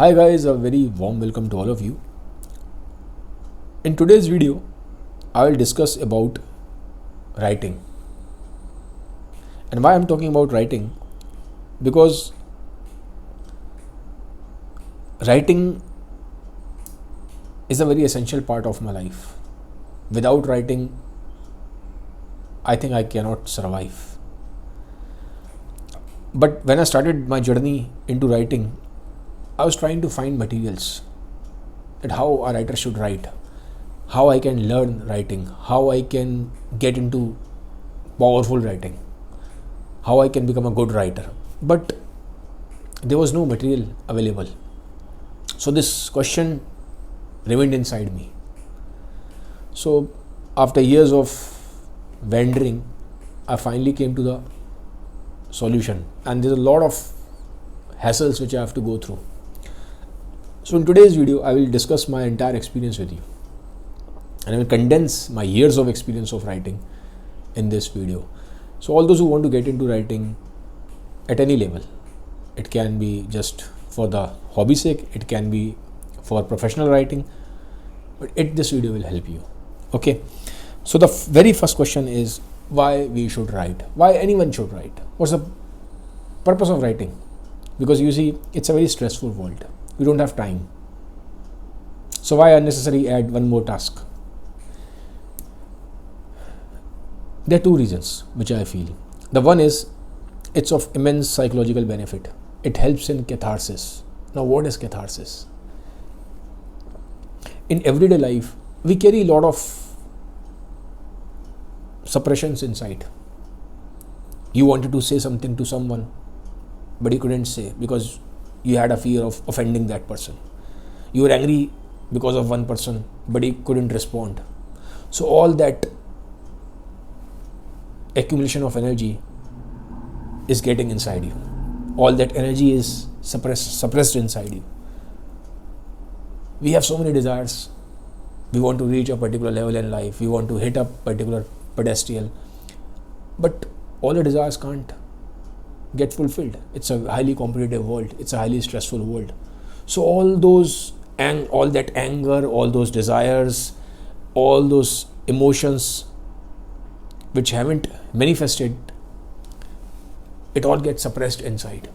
Hi guys, a very warm welcome to all of you. In today's video, I will discuss about writing. And why I'm talking about writing? Because writing is a very essential part of my life. Without writing, I think I cannot survive. But when I started my journey into writing, I was trying to find materials that how a writer should write, how I can learn writing, how I can get into powerful writing, how I can become a good writer. But there was no material available. So this question remained inside me. So after years of wandering, I finally came to the solution. And there's a lot of hassles which I have to go through. So in today's video, I will discuss my entire experience with you. And I will condense my years of experience of writing in this video. So all those who want to get into writing at any level, it can be just for the hobby sake, it can be for professional writing, but this video will help you. Okay. So the very first question is why we should write, why anyone should write. What's the purpose of writing? Because you see, it's a very stressful world. We don't have time. So why unnecessarily add one more task? There are two reasons which I feel. The one is it's of immense psychological benefit. It helps in catharsis. Now what is catharsis? In everyday life, we carry a lot of suppressions inside. You wanted to say something to someone, but you couldn't say because you had a fear of offending that person. You were angry because of one person, but you couldn't respond. So all that accumulation of energy is getting inside you. All that energy is suppressed inside you. We have so many desires. We want to reach a particular level in life. We want to hit a particular pedestal. But all the desires can't get fulfilled. It's a highly competitive world. It's a highly stressful world. So all that anger, all those desires, all those emotions which haven't manifested, it all gets suppressed inside.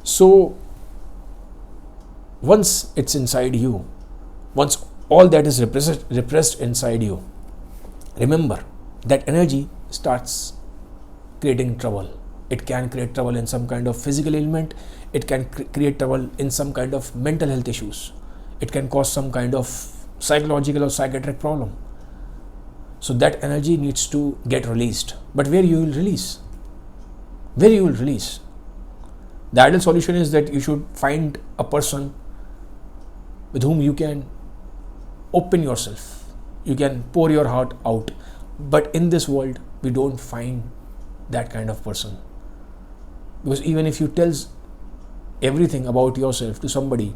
So once it's inside you, once all that is repressed inside you, remember that energy starts creating trouble. It can create trouble in some kind of physical ailment. It can create trouble in some kind of mental health issues. It can cause some kind of psychological or psychiatric problem. So that energy needs to get released. But where you will release? Where you will release? The ideal solution is that you should find a person with whom you can open yourself. You can pour your heart out. But in this world, we don't find that kind of person. Because even if you tell everything about yourself to somebody,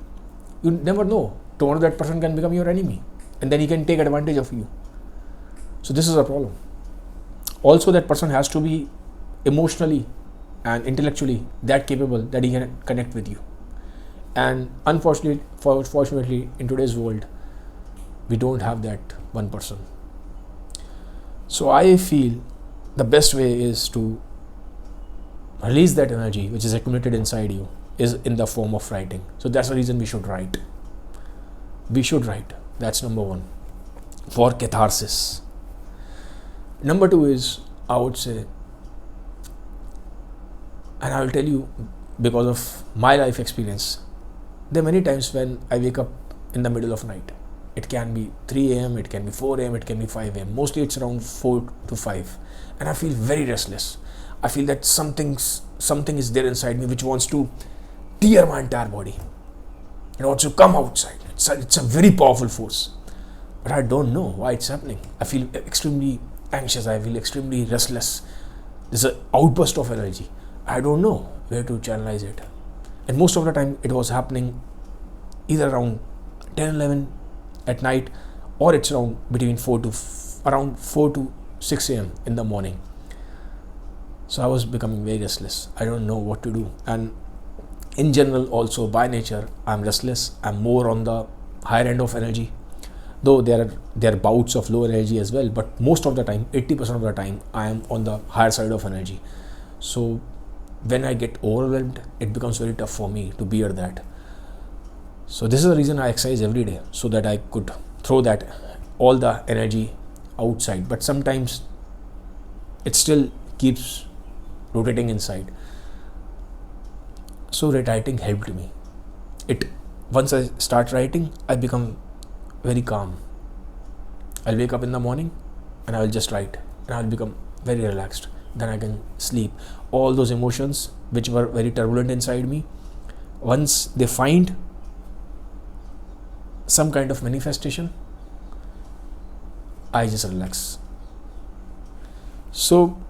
you never know. Tomorrow that person can become your enemy. And then he can take advantage of you. So this is a problem. Also, that person has to be emotionally and intellectually that capable that he can connect with you. And fortunately, in today's world, we don't have that one person. So I feel the best way is to release that energy which is accumulated inside you is in the form of writing. So that's the reason we should write. We should write. That's number one. For catharsis. Number two is, I would say, and I will tell you because of my life experience, there are many times when I wake up in the middle of night. It can be 3 a.m., it can be 4 a.m., it can be 5 a.m. Mostly it's around 4 to 5. And I feel very restless. I feel that something is there inside me which wants to tear my entire body. It wants to come outside. It's a very powerful force. But I don't know why it's happening. I feel extremely anxious. I feel extremely restless. There's an outburst of energy. I don't know where to channelize it. And most of the time it was happening either around 10, 11 at night, or it's around between 4 to 6 a.m. in the morning. So I was becoming very restless. I don't know what to do. And In general, also by nature, I'm restless. I'm more on the higher end of energy. Though there are bouts of low energy as well, but most of the time, 80% of the time, I am on the higher side of energy. So when I get overwhelmed, it becomes very tough for me to bear that. So this is the reason I exercise every day, so that I could throw that all the energy outside. But sometimes it still keeps rotating inside. So writing helped me. It Once I start writing, I become very calm. I'll wake up in the morning and I will just write, and I'll become very relaxed. Then I can sleep. All those emotions which were very turbulent inside me, once they find some kind of manifestation, I just relax. So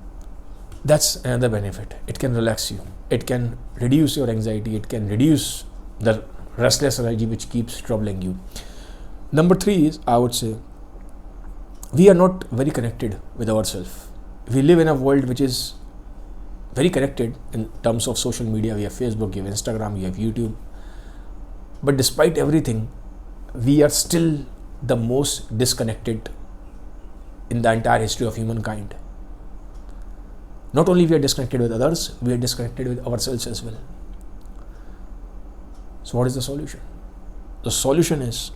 that's another benefit. It can relax you. It can reduce your anxiety. It can reduce the restless energy which keeps troubling you. Number 3 is, I would say, we are not very connected with ourselves. We live in a world which is very connected in terms of social media. We have Facebook, we have Instagram, we have YouTube. But despite everything, we are still the most disconnected in the entire history of humankind. Not only we are disconnected with others, we are disconnected with ourselves as well. So what is the solution? The solution is,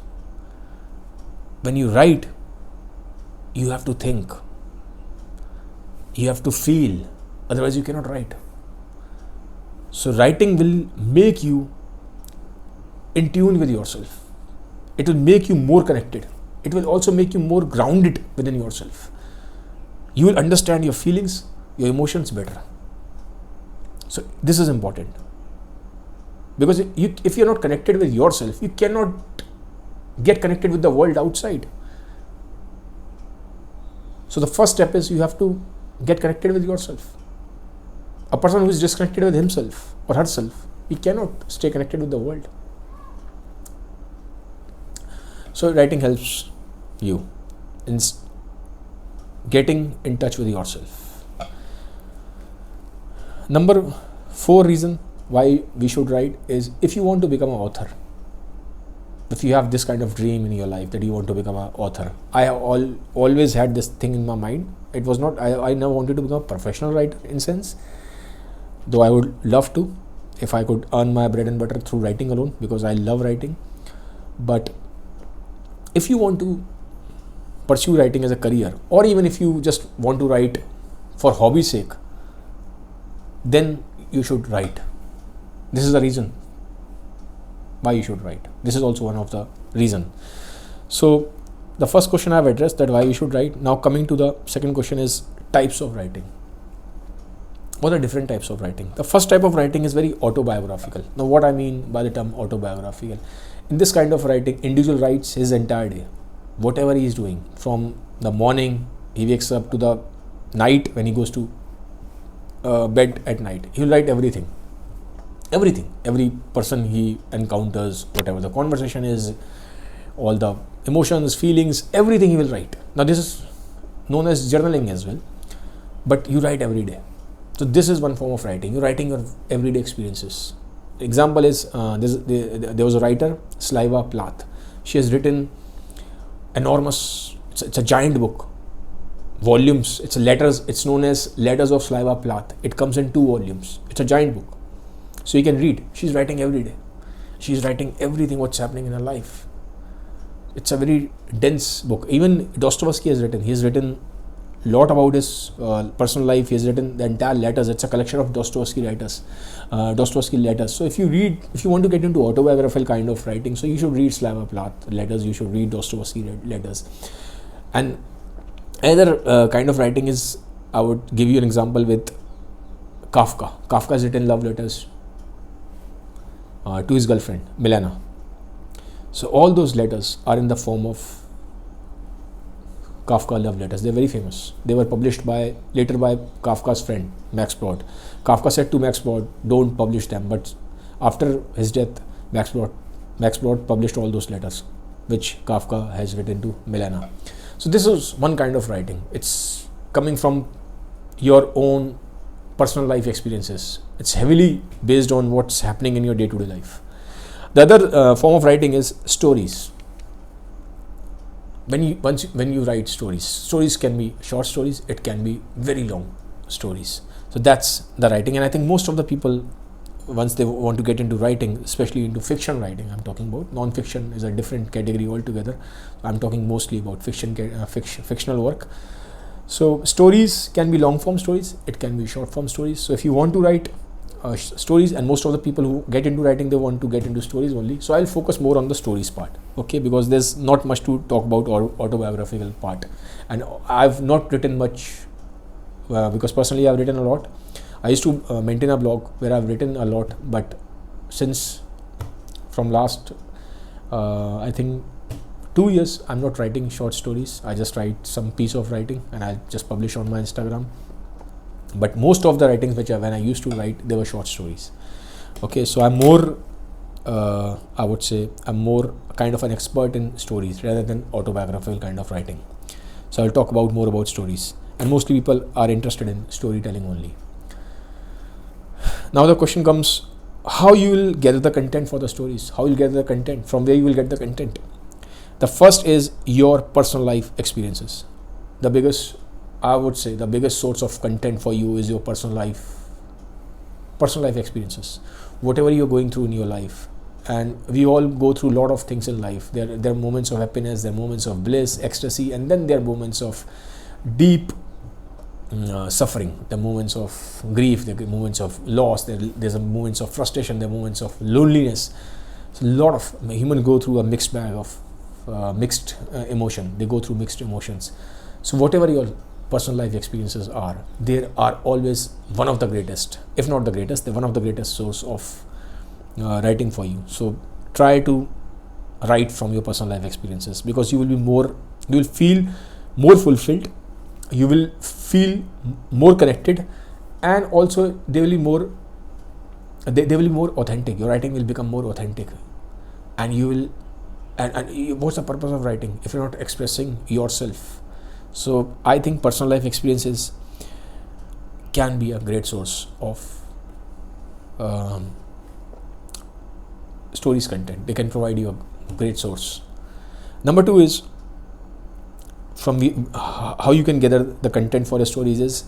when you write, you have to think. You have to feel. Otherwise you cannot write. So writing will make you in tune with yourself. It will make you more connected. It will also make you more grounded within yourself. You will understand your feelings, your emotions better. So this is important. Because if you're not connected with yourself, you cannot get connected with the world outside. So the first step is, you have to get connected with yourself. A person who is disconnected with himself or herself, he cannot stay connected with the world. So writing helps you in getting in touch with yourself. Number 4 reason why we should write is, if you want to become an author. If you have this kind of dream in your life that you want to become an author. I have always had this thing in my mind. It was not, I never wanted to become a professional writer in sense, though I would love to, if I could earn my bread and butter through writing alone, because I love writing. But if you want to pursue writing as a career, or even if you just want to write for hobby's sake, then you should write. This is the reason why you should write. This is also one of the reason. So the first question I have addressed, that why you should write. Now coming to the second question is types of writing. What are different types of writing? The first type of writing is very autobiographical. Now what I mean by the term autobiographical, in this kind of writing, individual writes his entire day, whatever he is doing, from the morning he wakes up to the night when he goes to bed at night. He will write everything, every person he encounters, whatever the conversation is, all the emotions, feelings, everything he will write. Now this is known as journaling as well, but you write every day. So this is one form of writing. You're writing your everyday experiences. Example is, there was a writer, Sliva Plath. She has written enormous, it's a giant book, volumes, it's letters, it's known as Letters of Sliva Plath. It comes in 2 volumes. It's a giant book. So you can read. She's writing every day. She's writing everything what's happening in her life. It's a very dense book. Even Dostoevsky has written. He has written a lot about his personal life. He has written the entire letters. It's a collection of Dostoevsky letters. So if you want to get into autobiographical kind of writing, so you should read Sliva Plath letters. You should read Dostoevsky letters. And another kind of writing is, I would give you an example with Kafka. Kafka has written love letters to his girlfriend Milena. So all those letters are in the form of Kafka love letters. They're very famous. They were published later by Kafka's friend Max Brod. Kafka said to Max Brod, don't publish them, but after his death, Max Brod published all those letters which Kafka has written to Milena. So this is one kind of writing. It's coming from your own personal life experiences. It's heavily based on what's happening in your day-to-day life. The other form of writing is stories. When you write stories can be short stories, it can be very long stories. So that's the writing. And I think most of the people, once they want to get into writing, especially into fiction writing, I'm talking about, non-fiction is a different category altogether. I'm talking mostly about fictional work. So stories can be long form stories, it can be short form stories. So if you want to write stories, and most of the people who get into writing, they want to get into stories only. So I'll focus more on the stories part, okay, because there's not much to talk about autobiographical part. And I've not written much because personally I've written a lot. I used to maintain a blog where I've written a lot, but since from last I think 2 years I'm not writing short stories. I just write some piece of writing and I just publish on my Instagram. But most of the writings when I used to write, they were short stories. Okay, so I'm more I would say I'm more kind of an expert in stories rather than autobiographical kind of writing. So I'll talk about more about stories, and mostly people are interested in storytelling only. Now the question comes, how you will gather the content for the stories, how you'll gather the content, from where you will get the content. The first is your personal life experiences. I would say the biggest source of content for you is your personal life experiences. Whatever you're going through in your life, and we all go through a lot of things in life. There are moments of happiness, there are moments of bliss, ecstasy, and then there are moments of deep suffering, the moments of grief, the moments of loss, there's a moments of frustration, there are moments of loneliness. So a lot of humans go through a mixed bag of mixed emotion. They go through mixed emotions. So whatever your personal life experiences are, they are always one of the greatest, if not the greatest, they're one of the greatest source of writing for you. So try to write from your personal life experiences, because you will feel more fulfilled, you will feel more connected, and also they will be more authentic. Your writing will become more authentic, and you will and what's the purpose of writing if you're not expressing yourself? So I think personal life experiences can be a great source of stories content. They can provide you a great source. Number 2 is how you can gather the content for the stories is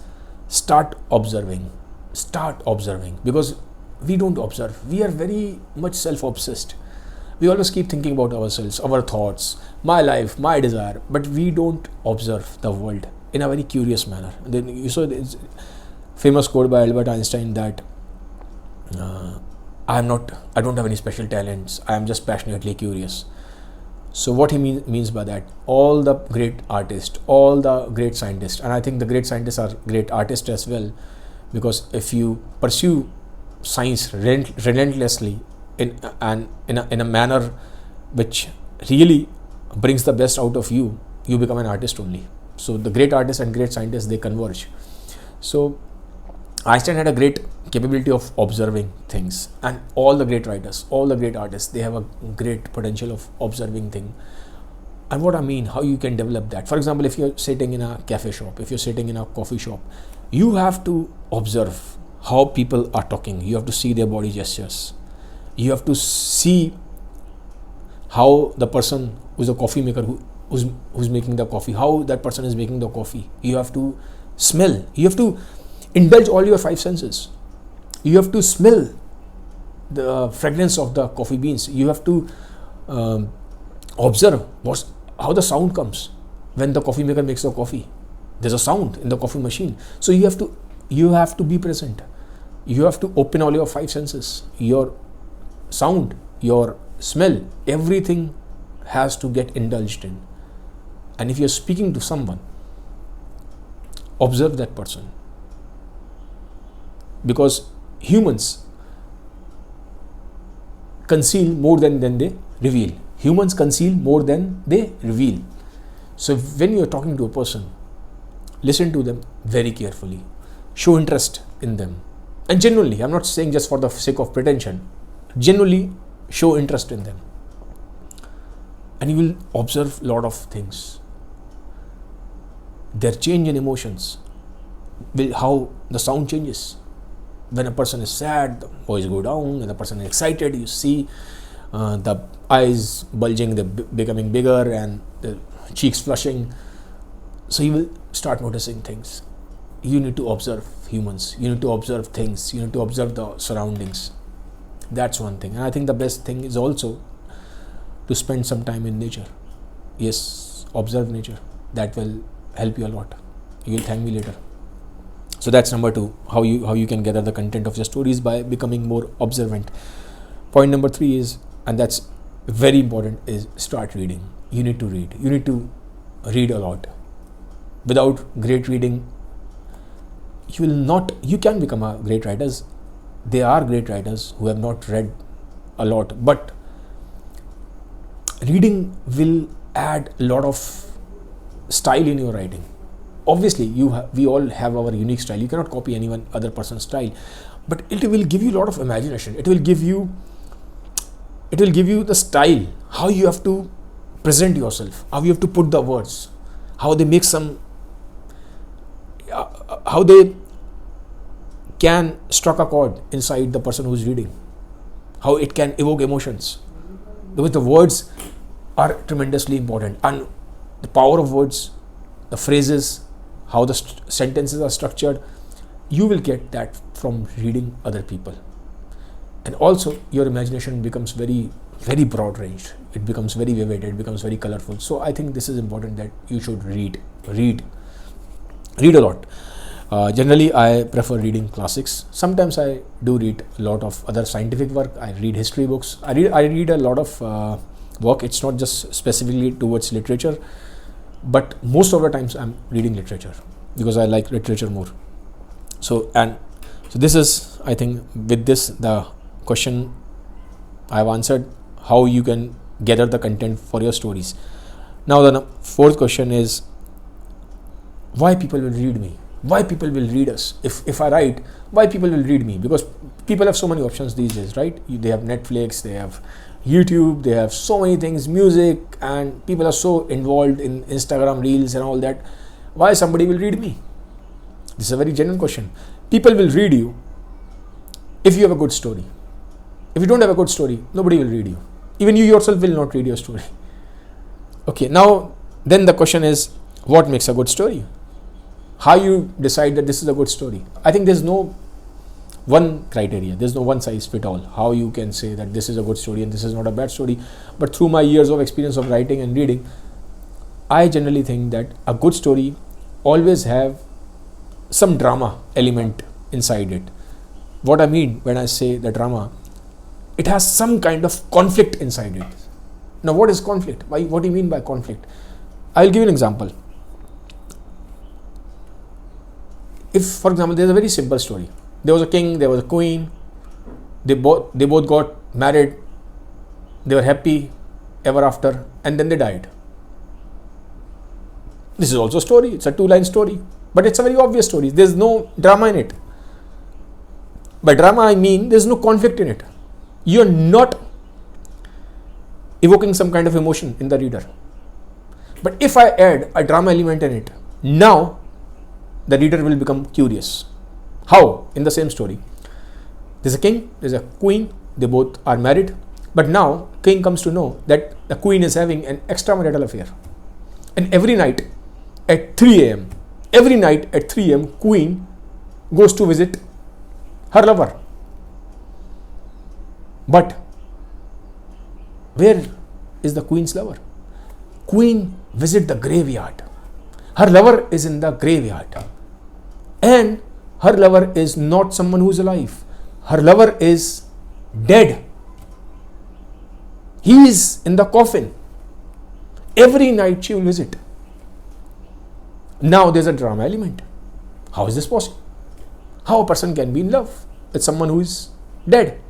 start observing, because we don't observe. We are very much self-obsessed. We always keep thinking about ourselves, our thoughts, my life, my desire, but we don't observe the world in a very curious manner. Then you saw this famous quote by Albert Einstein that I don't have any special talents, I am just passionately curious. So what he means by that, all the great artists, all the great scientists, and I think the great scientists are great artists as well, because if you pursue science relentlessly in a manner which really brings the best out of you, you become an artist only. So the great artists and great scientists, they converge. So Einstein had a great capability of observing things, and all the great writers, all the great artists, they have a great potential of observing things. And what I mean, how you can develop that. For example, if you're sitting in a cafe shop, if you're sitting in a coffee shop, you have to observe how people are talking. You have to see their body gestures. You have to see how the person who's a coffee maker, who's making the coffee, how that person is making the coffee. You have to smell. You have to indulge all your 5 senses. You have to smell the fragrance of the coffee beans. You have to observe how the sound comes when the coffee maker makes the coffee. There's a sound in the coffee machine. So you have to be present. You have to open all your 5 senses. Your sound, your smell, everything has to get indulged in. And if you're speaking to someone, observe that person, because humans conceal more than they reveal. Humans conceal more than they reveal. So when you're talking to a person, listen to them very carefully, show interest in them, and genuinely, I'm not saying just for the sake of pretension, genuinely show interest in them, and you will observe a lot of things. Their change in emotions, how the sound changes. When a person is sad, the voice go down. When the person is excited, you see the eyes bulging, becoming bigger, and the cheeks flushing. So you will start noticing things. You need to observe humans. You need to observe things. You need to observe the surroundings. That's one thing. And I think the best thing is also to spend some time in nature. Yes, observe nature. That will help you a lot. You will thank me later. So that's number 2, how you can gather the content of your stories by becoming more observant. Point number 3 is, and that's very important, is start reading. You need to read. You need to read a lot. Without great reading, you can become a great writers. There are great writers who have not read a lot, but reading will add a lot of style in your writing. Obviously, we all have our unique style. You cannot copy anyone other person's style, but it will give you a lot of imagination. It will give you the style, how you have to present yourself, how you have to put the words, how they make how they can struck a chord inside the person who's reading, how it can evoke emotions. Because the words are tremendously important, and the power of words, the phrases, how the sentences are structured, you will get that from reading other people. And also your imagination becomes very, very broad ranged. It becomes very vivid. It becomes very colorful. So I think this is important, that you should read a lot. Generally, I prefer reading classics. Sometimes I do read a lot of other scientific work. I read history books. I read a lot of work. It's not just specifically towards literature, but most of the times I'm reading literature because I like literature more. So this is, I think, with this, the question I've answered, how you can gather the content for your stories. Now the 4th question is, why people will read me? Why people will read us? If I write, why people will read me? Because people have so many options these days, right? They have Netflix, they have YouTube, they have so many things, music, and people are so involved in Instagram reels and all that. Why somebody will read me? This is a very genuine question. People will read you if you have a good story. If you don't have a good story, nobody will read you. Even you yourself will not read your story. Okay, now then the question is, what makes a good story? How you decide that this is a good story? I think there's no one criteria. There's no one size fit all. How you can say that this is a good story and this is not a bad story. But through my years of experience of writing and reading, I generally think that a good story always have some drama element inside it. What I mean when I say the drama, it has some kind of conflict inside it. Now, what is conflict? What do you mean by conflict? I'll give you an example. If, for example, there's a very simple story. There was a king, there was a queen. They both got married. They were happy ever after, and then they died. This is also a story. It's a 2-line story, but it's a very obvious story. There's no drama in it. By drama, I mean there's no conflict in it. You're not evoking some kind of emotion in the reader. But if I add a drama element in it, now the reader will become curious. How? In the same story, there's a king, there's a queen, they both are married, but now king comes to know that the queen is having an extramarital affair. And every night at 3 a.m., queen goes to visit her lover. But where is the queen's lover? Queen visits the graveyard. Her lover is in the graveyard. And her lover is not someone who is alive. Her lover is dead. He is in the coffin. Every night she will visit. Now there's a drama element. How is this possible? How a person can be in love with someone who is dead?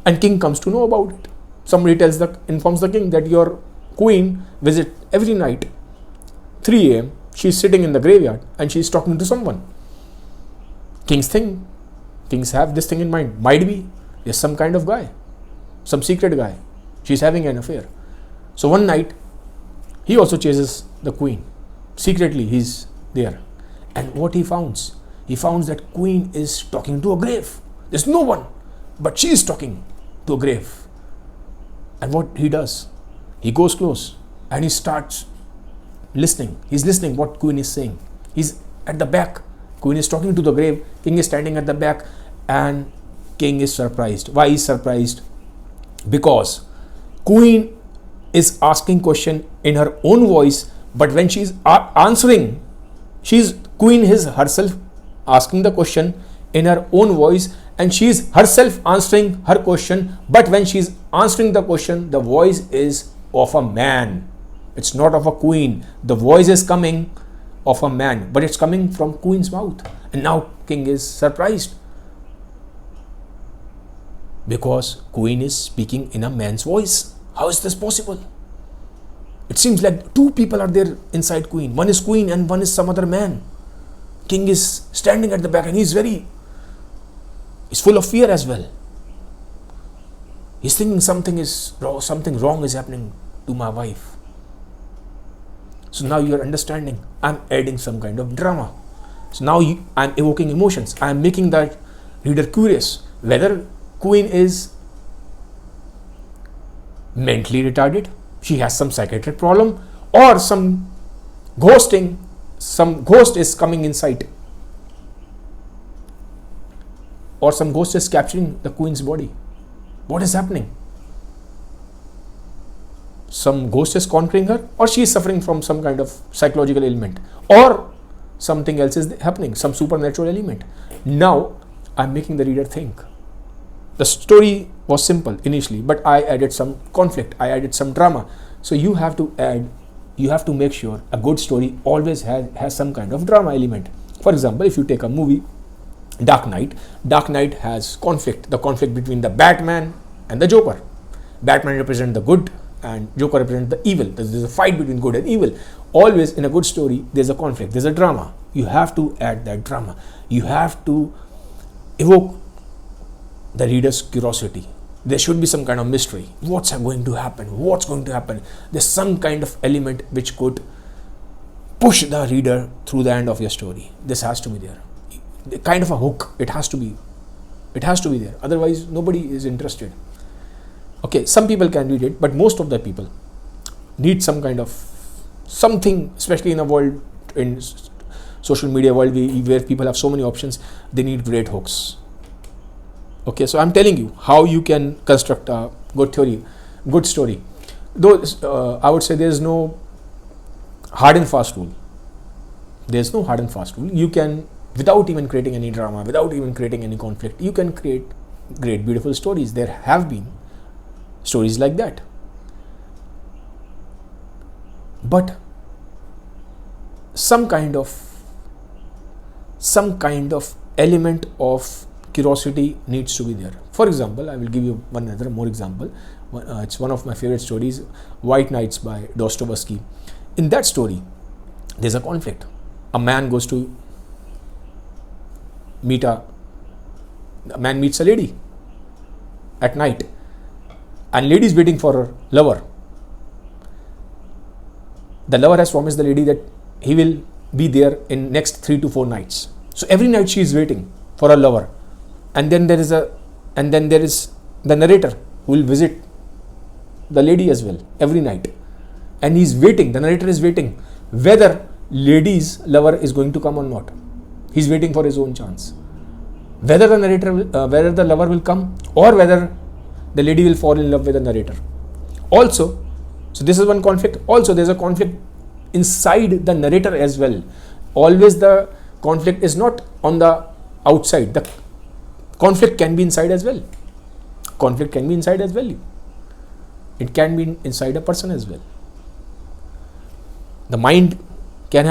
And king comes to know about it. Somebody informs the king that your queen visits every night, 3 a.m. She's sitting in the graveyard and she's talking to someone. Kings have this thing in mind. Might be there's some kind of guy, some secret guy. She's having an affair. So one night, he also chases the queen. Secretly, he's there. And what he founds? He founds that queen is talking to a grave. There's no one, but she is talking to a grave. And what he does? He goes close and he starts listening. He's listening what queen is saying. He's at the back. Queen is talking to the grave. King is standing at the back, and king is surprised. Why is surprised? Because queen is asking question in her own voice, but when she's answering, queen is herself asking the question in her own voice, and she is herself answering her question, but when she's answering the question, the voice is of a man. It's not of a queen. The voice is coming of a man, but it's coming from queen's mouth. And now king is surprised because queen is speaking in a man's voice. How is this possible? It seems like two people are there inside queen. One is queen and one is some other man. King is standing at the back and he's full of fear as well. He's thinking something wrong is happening to my wife. So now you're understanding, I'm adding some kind of drama. So now I'm evoking emotions. I'm making that reader curious whether queen is mentally retarded, she has some psychiatric problem, or some ghost is coming inside, or some ghost is capturing the queen's body. What is happening? Some ghost is conquering her, or she is suffering from some kind of psychological ailment, or something else is happening, some supernatural element. Now I'm making the reader think. The story was simple initially, but I added some conflict, I added some drama. So you have to make sure a good story always has some kind of drama element. For example, if you take a movie, Dark Knight has conflict, the conflict between the Batman and the Joker. Batman represents the good and Joker represents the evil. There's a fight between good and evil. Always in a good story, there's a conflict, there's a drama. You have to add that drama. You have to evoke the reader's curiosity. There should be some kind of mystery. What's going to happen? What's going to happen? There's some kind of element which could push the reader through the end of your story. This has to be there. Kind of a hook. It has to be there. Otherwise, nobody is interested. Okay, some people can read it, but most of the people need some kind of something, especially in a world, in social media world where people have so many options, they need great hooks. Okay, so I'm telling you how you can construct a good story. Though I would say there is no hard and fast rule. There's no hard and fast rule. You can, without even creating any drama, without even creating any conflict, you can create great, beautiful stories. There have been stories like that. But some kind of element of curiosity needs to be there. For example, I will give you more example. It's one of my favorite stories, White Nights by Dostoevsky. In that story, there's a conflict. A man meets a lady at night, and lady is waiting for her lover. The lover has promised the lady that he will be there in next 3 to 4 nights. So every night she is waiting for her lover, and then there is the narrator who will visit the lady as well every night, and he's waiting. The narrator is waiting whether lady's lover is going to come or not. He's waiting for his own chance. Whether the lover will come, or whether the lady will fall in love with the narrator. Also, so this is one conflict. Also, there's a conflict inside the narrator as well. Always the conflict is not on the outside. The conflict can be inside as well. It can be inside a person as well. The mind can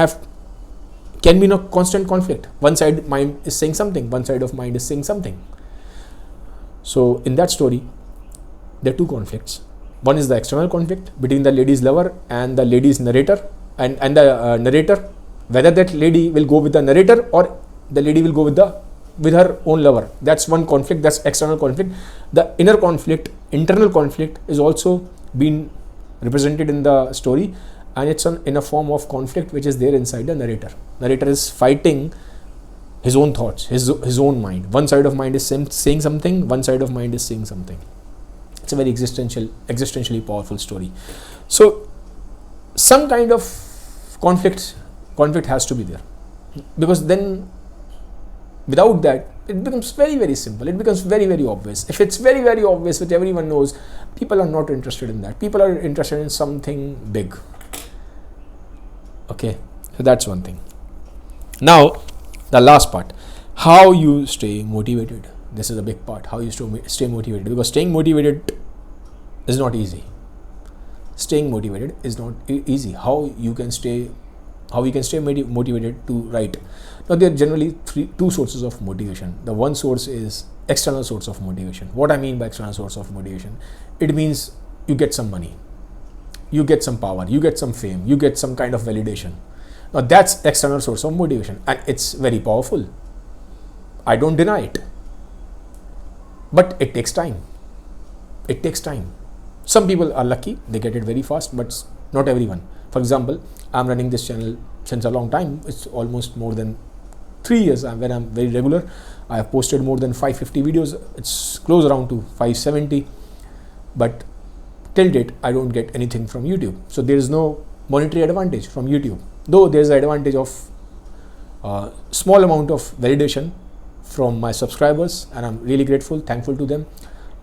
be in a constant conflict. One side mind is saying something, one side of mind is saying something. So in that story, there are two conflicts. One is the external conflict between the lady's lover and the lady's narrator, and the narrator, whether that lady will go with the narrator or the lady will go with her own lover. That's one conflict. That's external conflict. The internal conflict is also being represented in the story, and it's in a form of conflict which is there inside the narrator. Narrator is fighting his own thoughts, his own mind. One side of mind is saying something, one side of mind is saying something. It's a very existentially powerful story. So some kind of conflict has to be there, because then without that it becomes very, very simple. It becomes very, very obvious. If it's very, very obvious, which everyone knows, people are not interested in that. People are interested in something big. Okay, so that's one thing. Now the last part, how you stay motivated. This is a big part, how you stay motivated, because staying motivated is not easy. Staying motivated is not easy. How we can stay motivated to write. Now there are generally two sources of motivation. The one source is external source of motivation. What I mean by external source of motivation, it means you get some money, you get some power, you get some fame, you get some kind of validation. Now that's external source of motivation, and it's very powerful. I don't deny it, but it takes time. It takes time. Some people are lucky, they get it very fast, but not everyone. For example, I'm running this channel since a long time. It's almost more than 3 years when I'm very regular. I have posted more than 550 videos. It's close around to 570, but till date I don't get anything from YouTube. So there is no monetary advantage from YouTube, though there is an advantage of small amount of validation from my subscribers, and I'm really thankful to them.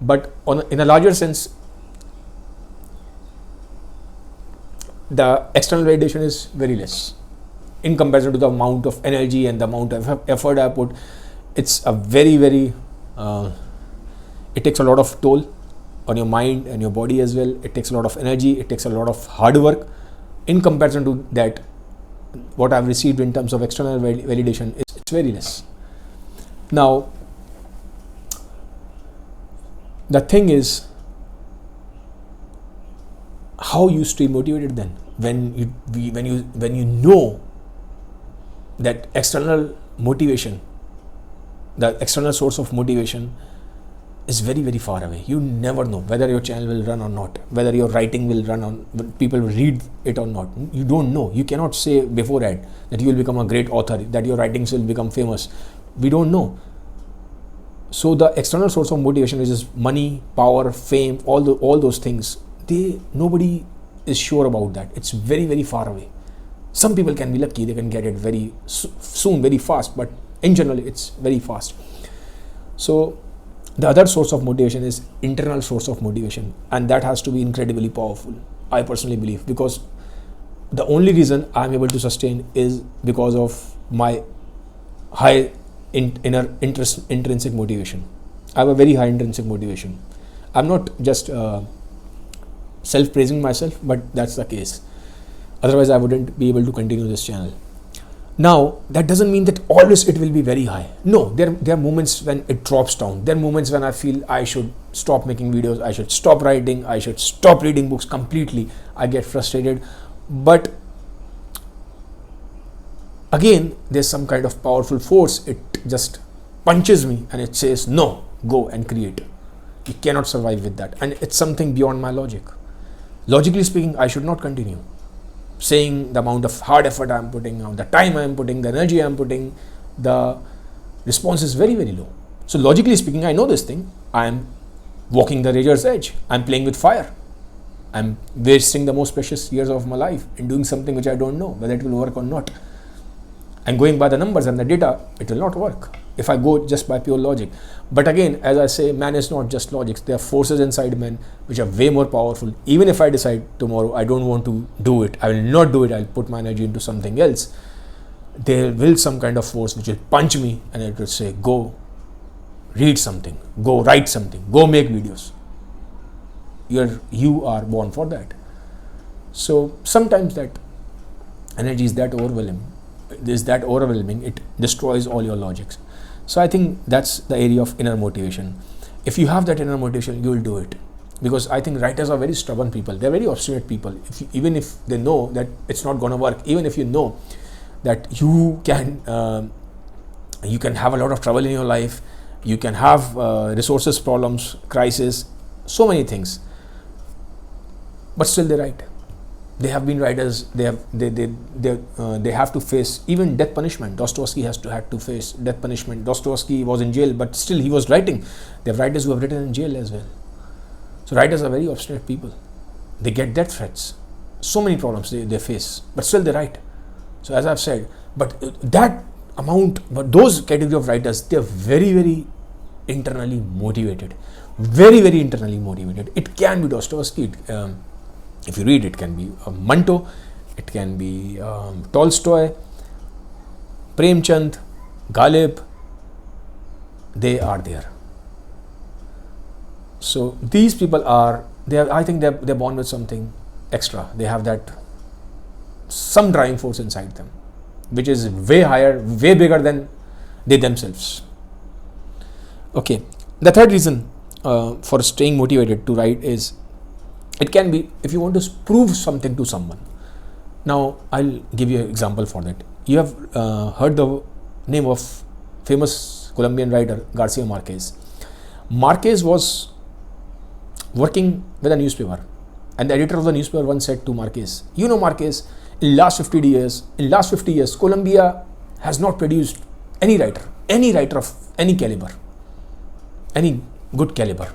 But in a larger sense, the external validation is very less in comparison to the amount of energy and the amount of effort I put. It's a very, very it takes a lot of toll on your mind and your body as well. It takes a lot of energy, it takes a lot of hard work. In comparison to that, what I've received in terms of external validation, it's very less. Now the thing is, how you stay motivated then when you know that external motivation, the external source of motivation is very, very far away. You never know whether your channel will run or not, whether your writing will run on, people will read it or not. You don't know. You cannot say beforehand that you will become a great author, that your writings will become famous. We don't know. So the external source of motivation, which is money, power, fame, all those things, nobody is sure about that. It's very, very far away. Some people can be lucky, they can get it very soon, very fast, but in general it's very fast. So the other source of motivation is internal source of motivation, and that has to be incredibly powerful, I personally believe, because the only reason I'm able to sustain is because of my high inner intrinsic motivation. I have a very high intrinsic motivation. I'm not just self-praising myself, but that's the case. Otherwise I wouldn't be able to continue this channel. Now that doesn't mean that always it will be very high. No, there are moments when it drops down. There are moments when I feel I should stop making videos, I should stop writing, I should stop reading books completely. I get frustrated, but again there's some kind of powerful force. It just punches me and it says, no, go and create. You cannot survive with that, and it's something beyond my logic. Logically speaking, I should not continue. Saying the amount of hard effort I'm putting out, the time I'm putting, the energy I'm putting, the response is very, very low. So logically speaking, I know this thing. I'm walking the razor's edge. I'm playing with fire. I'm wasting the most precious years of my life in doing something which I don't know whether it will work or not. And going by the numbers and the data, it will not work if I go just by pure logic. But again, as I say, man is not just logic. There are forces inside man which are way more powerful. Even if I decide tomorrow I don't want to do it, I will not do it, I'll put my energy into something else, there will some kind of force which will punch me and it will say, go read something, go write something, go make videos. You are born for that. So sometimes that energy is that overwhelming. It destroys all your logics. So I think that's the area of inner motivation. If you have that inner motivation, you will do it. Because I think writers are very stubborn people. They're very obstinate people. Even if they know that it's not going to work, even if you know that you can have a lot of trouble in your life, you can have resources problems, crisis, so many things, but still they write. They have been writers. They have to face even death punishment. Dostoevsky had to face death punishment. Dostoevsky was in jail, but still he was writing. There are writers who have written in jail as well. So writers are very obstinate people. They get death threats. So many problems they face, but still they write. So as I've said, but those category of writers, they are very, very internally motivated. Very, very internally motivated. It can be Dostoevsky. If you read, it can be Manto, it can be Tolstoy, Premchand, Ghalib. They are there. So these people I think they're born with something extra. They have that some driving force inside them, which is way higher, way bigger than they themselves. Okay, the third reason for staying motivated to write is, it can be if you want to prove something to someone. Now, I'll give you an example for that. You have heard the name of famous Colombian writer Garcia Marquez. Marquez was working with a newspaper, and the editor of the newspaper once said to Marquez, "You know, Marquez, in last 50 years, Colombia has not produced any writer of any caliber, any good caliber."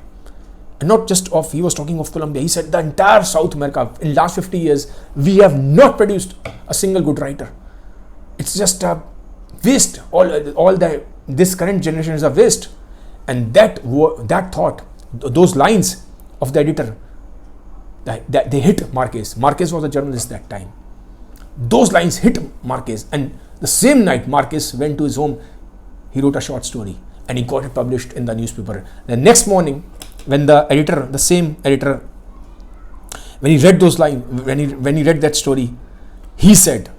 And not just of, he was talking of Colombia. He said the entire South America, in last 50 years, we have not produced a single good writer. It's just a waste. This current generation is a waste. And that thought, those lines of the editor, that they hit Marquez. Marquez was a journalist that time. Those lines hit Marquez, and the same night Marquez went to his home. He wrote a short story and he got it published in the newspaper. The next morning, when the same editor, when he read those lines, when he read that story, he said,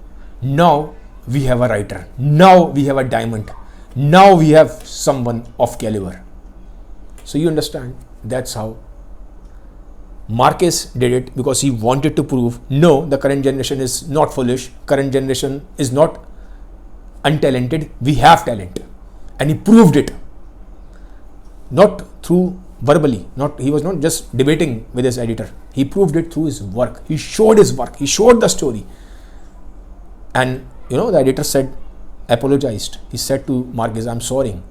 "Now we have a writer. Now we have a diamond. Now we have someone of caliber." So you understand, that's how Marquez did it, because he wanted to prove, no, the current generation is not foolish. Current generation is not untalented. We have talent. And he proved it. Not through verbally, he was not just debating with his editor. He proved it through his work. He showed his work. He showed the story. And the editor apologized. He said to Marquez, I'm sorry.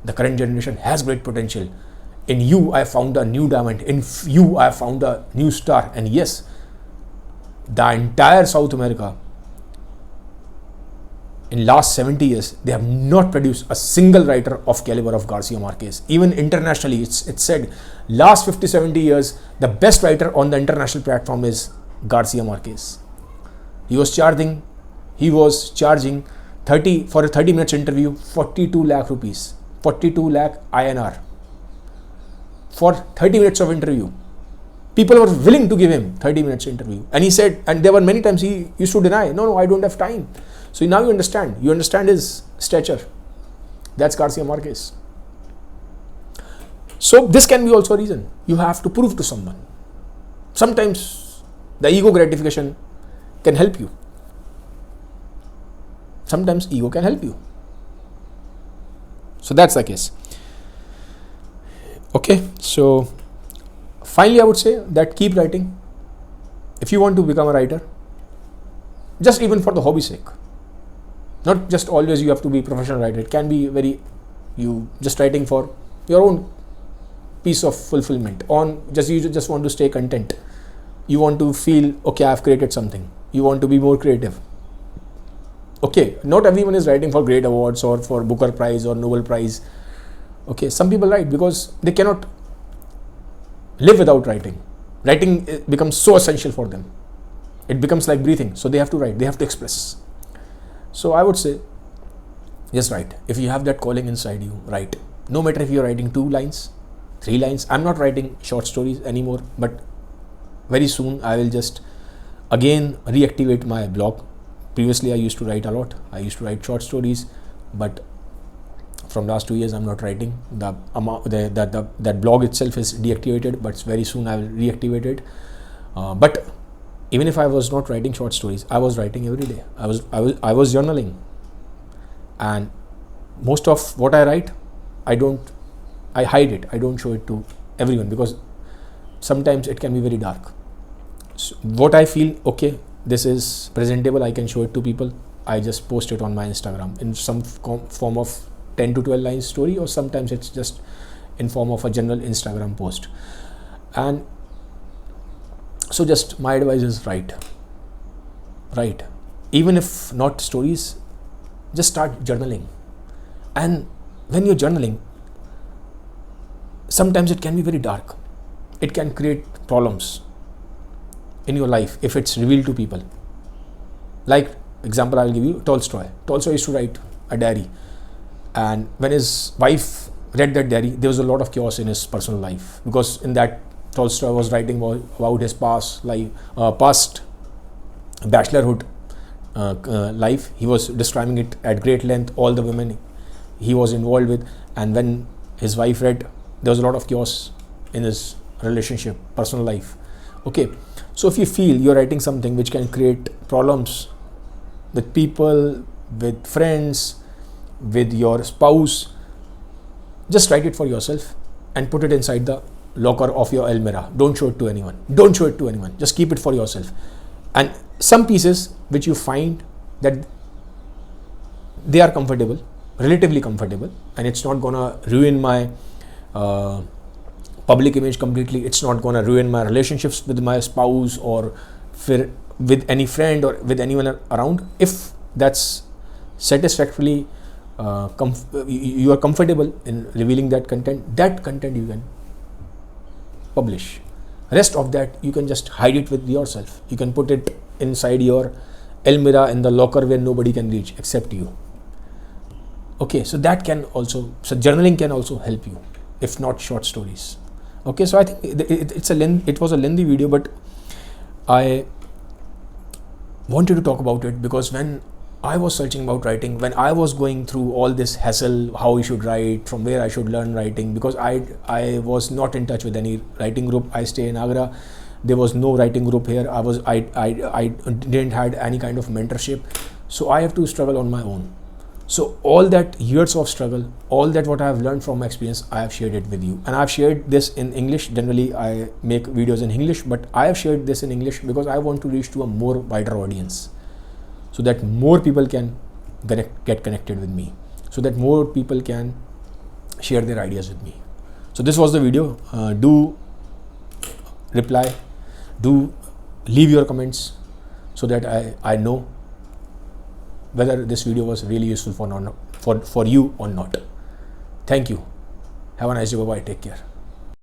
The current generation has great potential. In you, I found a new diamond. In you, I found a new star. And yes, the entire South America, in last 70 years, they have not produced a single writer of caliber of Garcia Marquez. Even internationally, it's said, last 50-70 years, the best writer on the international platform is Garcia Marquez. He was charging 30 for a 30 minutes interview, 42 lakh rupees, 42 lakh INR for 30 minutes of interview. People were willing to give him 30 minutes interview. And he said, and there were many times he used to deny, no, I don't have time. So now you understand his stature. That's Garcia Marquez. So this can be also a reason. You have to prove to someone. Sometimes the ego gratification can help you. Sometimes ego can help you. So that's the case. Okay, so finally I would say that keep writing. If you want to become a writer, just even for the hobby's sake. Not just always you have to be a professional writer. It can be you just writing for your own piece of fulfillment. You just want to stay content. You want to feel, okay, I've created something. You want to be more creative. Okay, not everyone is writing for great awards or for Booker Prize or Nobel Prize. Okay, some people write because they cannot live without writing. Writing becomes so essential for them. It becomes like breathing. So they have to write. They have to express. So I would say, just write. If you have that calling inside you, write. No matter if you're writing 2 lines, 3 lines. I'm not writing short stories anymore, but very soon I will just again reactivate my blog. Previously I used to write a lot. I used to write short stories, but from last 2 years I'm not writing. That blog itself is deactivated, but very soon I will reactivate it. But even if I was not writing short stories, I was writing every day. I was journaling, and most of what I write, I hide it. I don't show it to everyone because sometimes it can be very dark. So what I feel, okay, this is presentable, I can show it to people, I just post it on my Instagram in some form of 10 to 12 lines story, or sometimes it's just in form of a general Instagram post. And so just my advice is write, even if not stories, just start journaling. And when you're journaling, sometimes it can be very dark, it can create problems in your life if it's revealed to people. Like example I'll give you, Tolstoy used to write a diary, and when his wife read that diary, there was a lot of chaos in his personal life, because in that Tolstoy was writing about his past life, past bachelorhood life. He was describing it at great length, all the women he was involved with, and when his wife read, there was a lot of chaos in his relationship, personal life. Okay, so if you feel you're writing something which can create problems with people, with friends, with your spouse, just write it for yourself and put it inside the locker of your Almirah. Don't show it to anyone. Just keep it for yourself. And some pieces which you find that they are comfortable, relatively comfortable, and it's not gonna ruin my public image completely, it's not gonna ruin my relationships with my spouse or with any friend or with anyone around. If that's satisfactorily you are comfortable in revealing that content you can publish. Rest of that you can just hide it with yourself. You can put it inside your Almirah in the locker where nobody can reach except you. Okay, so that can also, so journaling can also help you, if not short stories. Okay, so I think it was a lengthy video, but I wanted to talk about it because when I was searching about writing, when I was going through all this hassle, how I should write, from where I should learn writing, because I was not in touch with any writing group. I stay in Agra. There was no writing group here. I didn't had any kind of mentorship, so I have to struggle on my own. So all that years of struggle, all that what I have learned from my experience, I have shared it with you, and I have shared this in English. Generally, I make videos in English, but I have shared this in English because I want to reach to a more wider audience, so that more people can get connected with me, so that more people can share their ideas with me. So this was the video. Do reply, do leave your comments, so that I know whether this video was really useful for you or not. Thank you. Have a nice day. Bye bye. Take care.